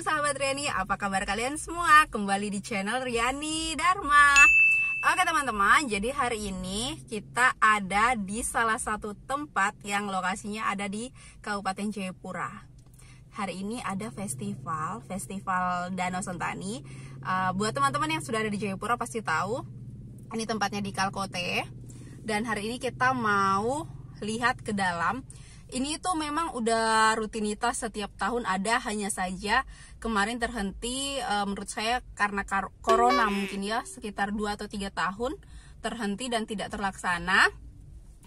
Assalamualaikum sahabat Riani, apa kabar kalian semua? Kembali di channel Riani Dharma. Oke teman-teman, jadi hari ini kita ada di salah satu tempat yang lokasinya ada di Kabupaten Jayapura. Hari ini ada festival Danau Sentani. Buat teman-teman yang sudah ada di Jayapura pasti tahu, ini tempatnya di Kalkote. Dan hari ini kita mau lihat ke dalam. Ini tuh memang udah rutinitas setiap tahun ada, hanya saja kemarin terhenti menurut saya karena corona mungkin ya, sekitar 2 atau 3 tahun terhenti dan tidak terlaksana.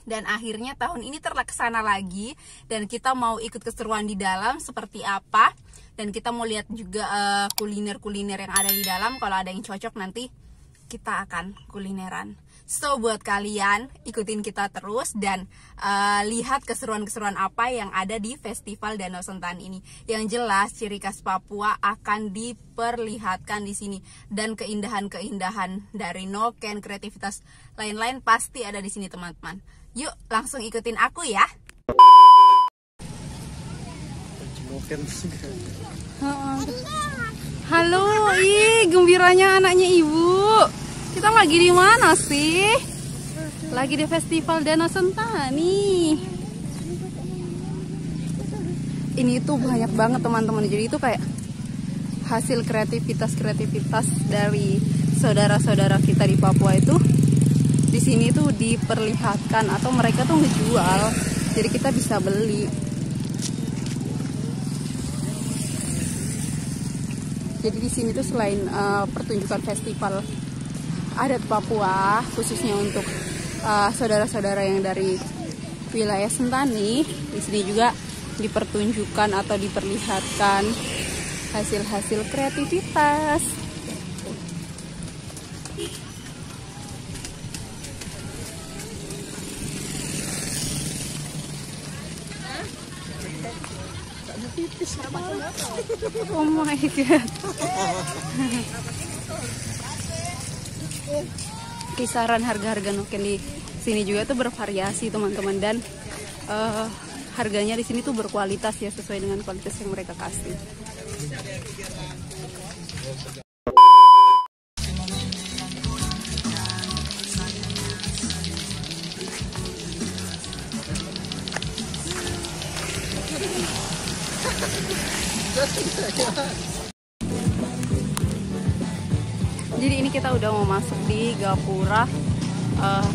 Dan akhirnya tahun ini terlaksana lagi dan kita mau ikut keseruan di dalam seperti apa. Dan kita mau lihat juga kuliner-kuliner yang ada di dalam. Kalau ada yang cocok nanti kita akan kulineran. So buat kalian ikutin kita terus dan lihat keseruan-keseruan apa yang ada di Festival Danau Sentani ini. Yang jelas ciri khas Papua akan diperlihatkan di sini dan keindahan-keindahan dari noken, kreativitas lain-lain pasti ada di sini teman-teman. Yuk langsung ikutin aku ya. Halo, gembiranya anaknya ibu. Kita lagi di mana sih? Lagi di Festival Danau Sentani. Ini tuh banyak banget teman-teman. Jadi itu kayak hasil kreativitas dari saudara-saudara kita di Papua itu. Di sini tuh diperlihatkan atau mereka tuh ngejual. Jadi kita bisa beli. Jadi di sini tuh selain pertunjukan festival adat Papua, khususnya untuk saudara-saudara yang dari wilayah Sentani, di sini juga dipertunjukkan atau diperlihatkan hasil-hasil kreativitas. Oh my god. Kisaran harga-harga noken di sini juga tuh bervariasi teman-teman, dan harganya di sini tuh berkualitas ya, sesuai dengan kualitas yang mereka kasih. Jadi ini kita udah mau masuk di Gapura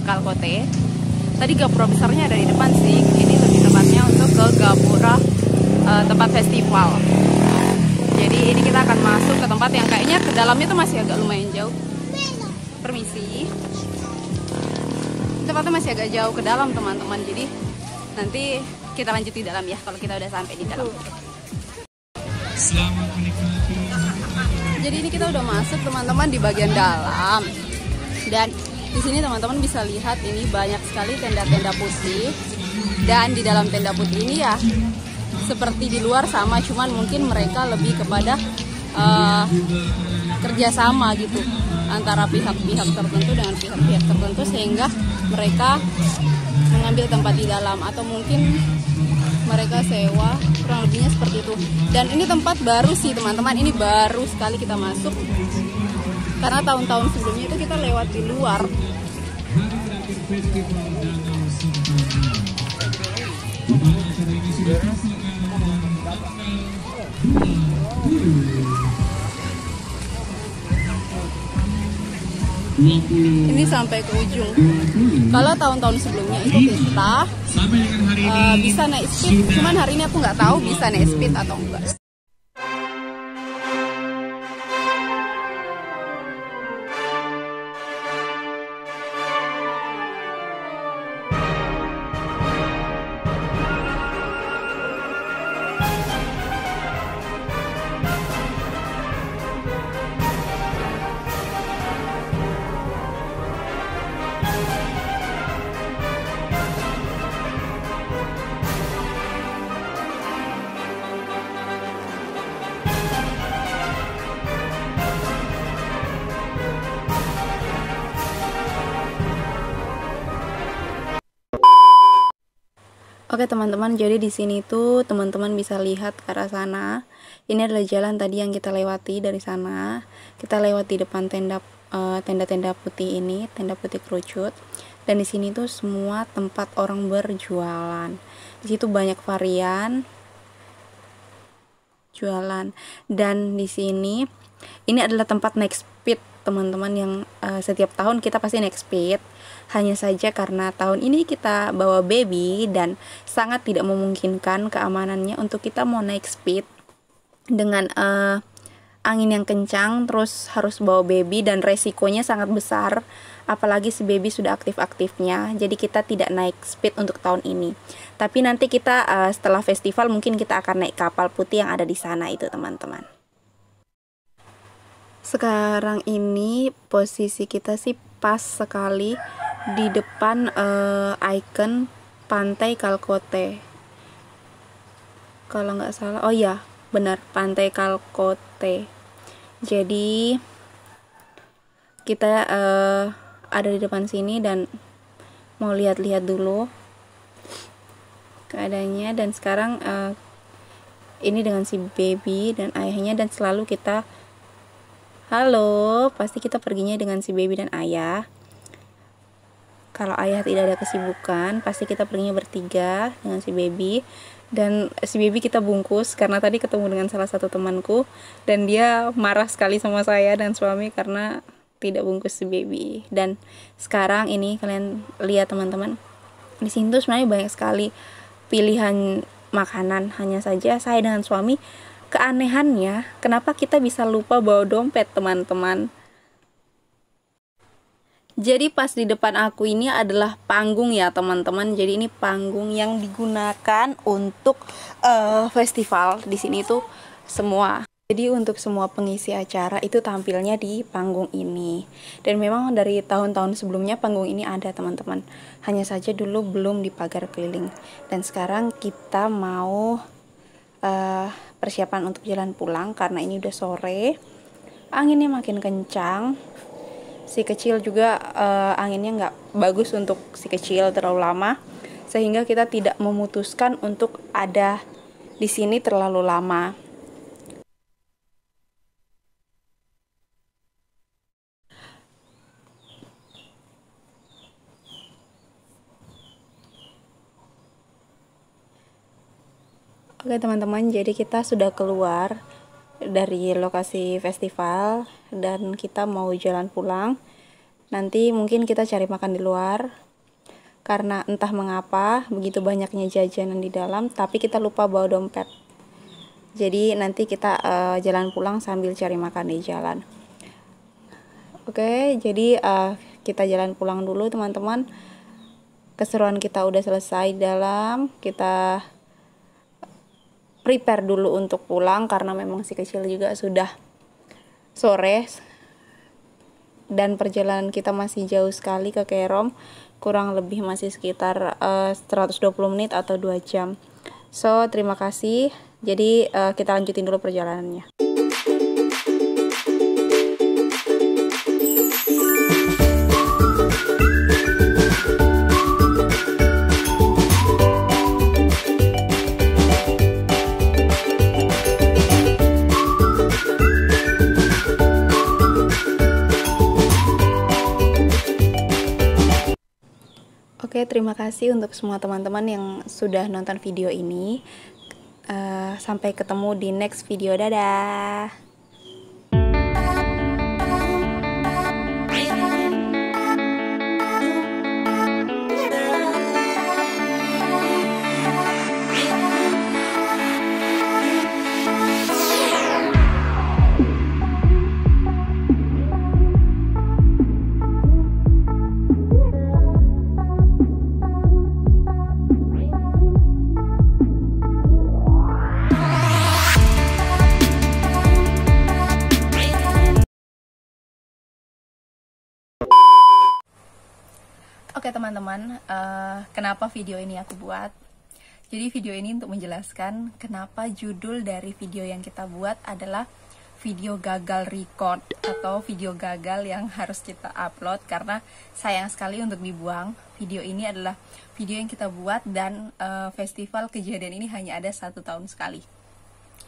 Kalkote. Tadi Gapura besarnya ada di depan sih. Ini lebih tepatnya untuk ke Gapura tempat festival. Jadi ini kita akan masuk ke tempat yang kayaknya ke dalamnya tuh masih agak lumayan jauh. Permisi. Tempatnya masih agak jauh ke dalam teman-teman. Jadi nanti kita lanjut di dalam ya kalau kita udah sampai di dalam. Jadi ini kita udah masuk teman-teman di bagian dalam, dan di sini teman-teman bisa lihat ini banyak sekali tenda-tenda putih, dan di dalam tenda putih ini ya seperti di luar sama, cuman mungkin mereka lebih kepada kerjasama gitu antara pihak-pihak tertentu dengan pihak-pihak tertentu, sehingga mereka mengambil tempat di dalam atau mungkin mereka sewa, kurang lebihnya seperti itu. Dan ini tempat baru sih teman-teman, ini baru sekali kita masuk karena tahun-tahun sebelumnya itu kita lewat di luar. Ini sampai ke ujung. Kalau tahun-tahun sebelumnya itu kita bisa naik speed, cuman hari ini aku nggak tahu bisa naik speed atau enggak. Oke teman-teman, jadi di sini tuh teman-teman bisa lihat ke arah sana. Ini adalah jalan tadi yang kita lewati dari sana. Kita lewat di depan tenda-tenda putih ini, tenda putih kerucut. Dan di sini tuh semua tempat orang berjualan. Di situ banyak varian jualan. Dan di sini ini adalah tempat naik speed teman-teman yang setiap tahun kita pasti naik speed. Hanya saja karena tahun ini kita bawa baby dan sangat tidak memungkinkan keamanannya untuk kita mau naik speed dengan angin yang kencang, terus harus bawa baby dan resikonya sangat besar, apalagi si baby sudah aktif-aktifnya. Jadi kita tidak naik speed untuk tahun ini. Tapi nanti kita setelah festival mungkin kita akan naik kapal putih yang ada di sana itu teman-teman. Sekarang ini posisi kita sih pas sekali di depan ikon Pantai Kalkote. Kalau nggak salah, oh ya benar, Pantai Kalkote. Jadi kita ada di depan sini dan mau lihat-lihat dulu keadaannya. Dan sekarang ini dengan si baby dan ayahnya, dan selalu kita pasti kita perginya dengan si baby dan ayah. Kalau ayah tidak ada kesibukan, pasti kita perginya bertiga dengan si baby. Dan si baby kita bungkus karena tadi ketemu dengan salah satu temanku dan dia marah sekali sama saya dan suami karena tidak bungkus si baby. Dan sekarang ini kalian lihat teman-teman, di sini tuh sebenarnya banyak sekali pilihan makanan. Hanya saja saya dengan suami, keanehannya kenapa kita bisa lupa bawa dompet teman-teman. Jadi pas di depan aku ini adalah panggung ya teman-teman. Jadi ini panggung yang digunakan untuk festival. Di sini tuh semua. Jadi untuk semua pengisi acara itu tampilnya di panggung ini. Dan memang dari tahun-tahun sebelumnya panggung ini ada teman-teman. Hanya saja dulu belum di pagar keliling. Dan sekarang kita mau persiapan untuk jalan pulang karena ini udah sore. Anginnya makin kencang. Si kecil juga anginnya nggak bagus untuk si kecil, terlalu lama, sehingga kita tidak memutuskan untuk ada di sini terlalu lama. Oke teman-teman, jadi kita sudah keluar dari lokasi festival dan kita mau jalan pulang. Nanti mungkin kita cari makan di luar karena entah mengapa begitu banyaknya jajanan di dalam tapi kita lupa bawa dompet. Jadi nanti kita jalan pulang sambil cari makan di jalan. Oke, jadi kita jalan pulang dulu teman-teman. Keseruan kita udah selesai dalam, kita prepare dulu untuk pulang karena memang si kecil juga sudah sore dan perjalanan kita masih jauh sekali ke Kerom, kurang lebih masih sekitar 120 menit atau 2 jam. So terima kasih. Jadi kita lanjutin dulu perjalanannya. Oke, terima kasih untuk semua teman-teman yang sudah nonton video ini. Sampai ketemu di next video. Dadah! Oke teman-teman, kenapa video ini aku buat? Jadi video ini untuk menjelaskan kenapa judul dari video yang kita buat adalah video gagal record atau video gagal yang harus kita upload karena sayang sekali untuk dibuang. Video ini adalah video yang kita buat dan festival kejadian ini hanya ada 1 tahun sekali.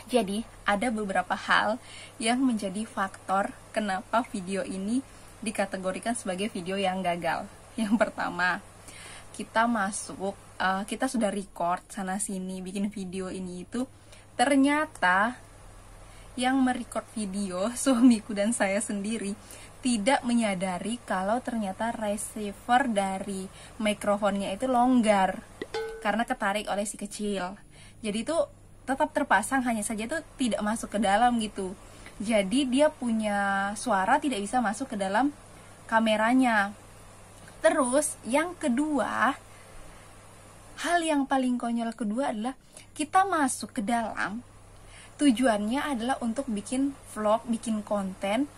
Jadi ada beberapa hal yang menjadi faktor kenapa video ini dikategorikan sebagai video yang gagal. Yang pertama, kita masuk, kita sudah record sana sini bikin video ini itu, ternyata yang merecord video, suamiku dan saya sendiri, tidak menyadari kalau ternyata receiver dari mikrofonnya itu longgar karena ketarik oleh si kecil. Jadi itu tetap terpasang, hanya saja itu tidak masuk ke dalam gitu. Jadi dia punya suara tidak bisa masuk ke dalam kameranya. Terus yang kedua, hal yang paling konyol kedua adalah kita masuk ke dalam, tujuannya adalah untuk bikin vlog, bikin konten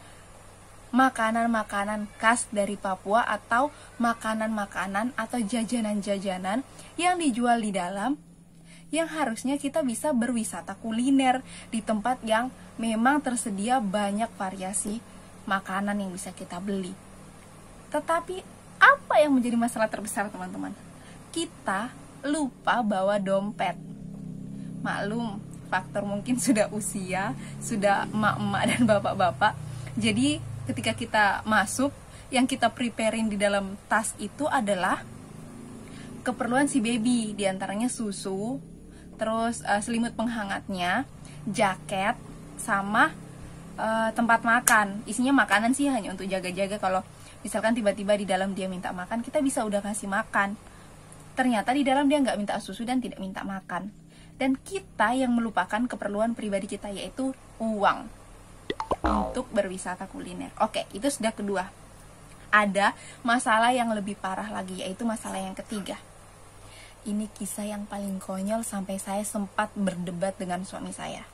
makanan-makanan khas dari Papua atau makanan-makanan atau jajanan-jajanan yang dijual di dalam, yang harusnya kita bisa berwisata kuliner di tempat yang memang tersedia banyak variasi makanan yang bisa kita beli. Tetapi apa yang menjadi masalah terbesar teman-teman? Kita lupa bawa dompet. Maklum, faktor mungkin sudah usia, sudah emak-emak dan bapak-bapak. Jadi ketika kita masuk, yang kita preparein di dalam tas itu adalah keperluan si baby, diantaranya susu, terus selimut penghangatnya, jaket, sama tempat makan. Isinya makanan sih hanya untuk jaga-jaga kalau misalkan tiba-tiba di dalam dia minta makan, kita bisa udah kasih makan. Ternyata di dalam dia nggak minta susu dan tidak minta makan. Dan kita yang melupakan keperluan pribadi kita, yaitu uang untuk berwisata kuliner. Oke, itu sudah kedua. Ada masalah yang lebih parah lagi, yaitu masalah yang ketiga. Ini kisah yang paling konyol sampai saya sempat berdebat dengan suami saya.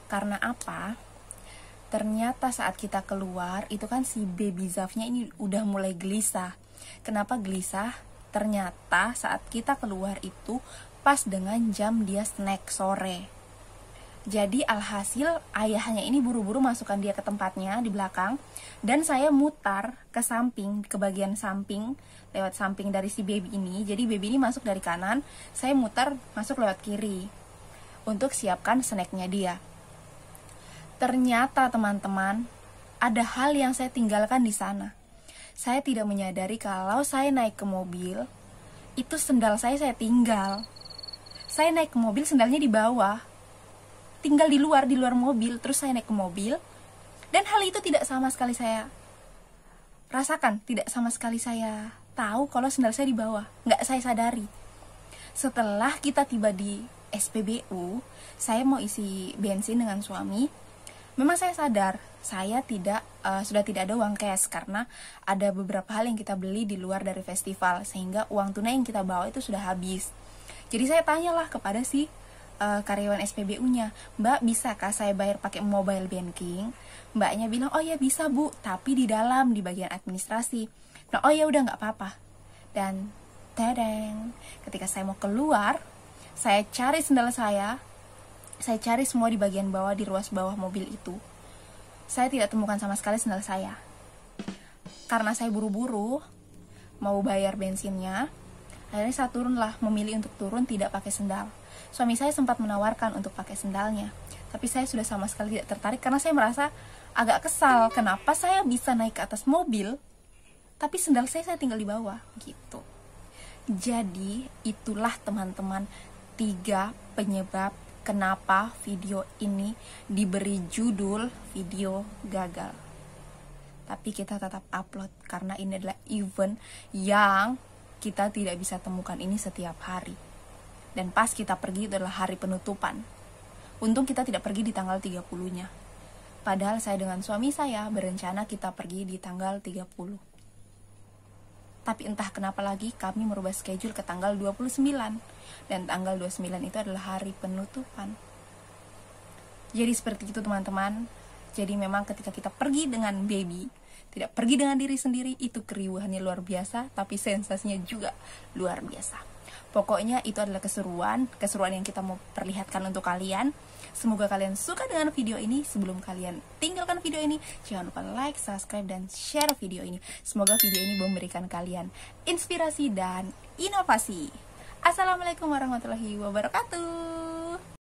Karena apa? Ternyata saat kita keluar, itu kan si baby Zafnya ini udah mulai gelisah. Kenapa gelisah? Ternyata saat kita keluar itu pas dengan jam dia snack sore. Jadi alhasil ayahnya ini buru-buru masukkan dia ke tempatnya di belakang, dan saya mutar ke samping, ke bagian samping, lewat samping dari si baby ini. Jadi baby ini masuk dari kanan, saya mutar masuk lewat kiri untuk siapkan snacknya dia. Ternyata teman-teman, ada hal yang saya tinggalkan di sana. Saya tidak menyadari kalau saya naik ke mobil, itu sendal saya tinggal. Saya naik ke mobil, sendalnya di bawah, tinggal di luar mobil. Terus saya naik ke mobil, dan hal itu tidak sama sekali saya rasakan, tidak sama sekali saya tahu kalau sendal saya di bawah, nggak saya sadari. Setelah kita tiba di SPBU, saya mau isi bensin dengan suami. Memang saya sadar, saya sudah tidak ada uang cash karena ada beberapa hal yang kita beli di luar dari festival, sehingga uang tunai yang kita bawa itu sudah habis. Jadi saya tanyalah kepada si karyawan SPBU-nya, "Mbak, bisakah saya bayar pakai mobile banking?" Mbaknya bilang, "Oh ya bisa Bu, tapi di dalam, di bagian administrasi." Nah, oh ya udah nggak apa-apa. Dan tadang, ketika saya mau keluar, saya cari sendal saya cari semua di bagian bawah, di ruas bawah mobil itu. Saya tidak temukan sama sekali sendal saya. Karena saya buru-buru mau bayar bensinnya, akhirnya saya memilih untuk turun tidak pakai sendal. Suami saya sempat menawarkan untuk pakai sendalnya, tapi saya sudah sama sekali tidak tertarik karena saya merasa agak kesal. Kenapa saya bisa naik ke atas mobil, tapi sendal saya tinggal di bawah gitu. Jadi itulah teman-teman 3 penyebab kenapa video ini diberi judul video gagal. Tapi kita tetap upload karena ini adalah event yang kita tidak bisa temukan ini setiap hari. Dan pas kita pergi itu adalah hari penutupan. Untung kita tidak pergi di tanggal 30-nya. Padahal saya dengan suami saya berencana kita pergi di tanggal 30. Tapi entah kenapa lagi kami merubah schedule ke tanggal 29. Dan tanggal 29 itu adalah hari penutupan. Jadi seperti itu teman-teman. Jadi memang ketika kita pergi dengan baby, tidak pergi dengan diri sendiri, itu keriuhannya luar biasa, tapi sensasinya juga luar biasa. Pokoknya itu adalah keseruan yang kita mau perlihatkan untuk kalian. Semoga kalian suka dengan video ini. Sebelum kalian tinggalkan video ini, jangan lupa like, subscribe, dan share video ini. Semoga video ini memberikan kalian inspirasi dan inovasi. Assalamualaikum warahmatullahi wabarakatuh.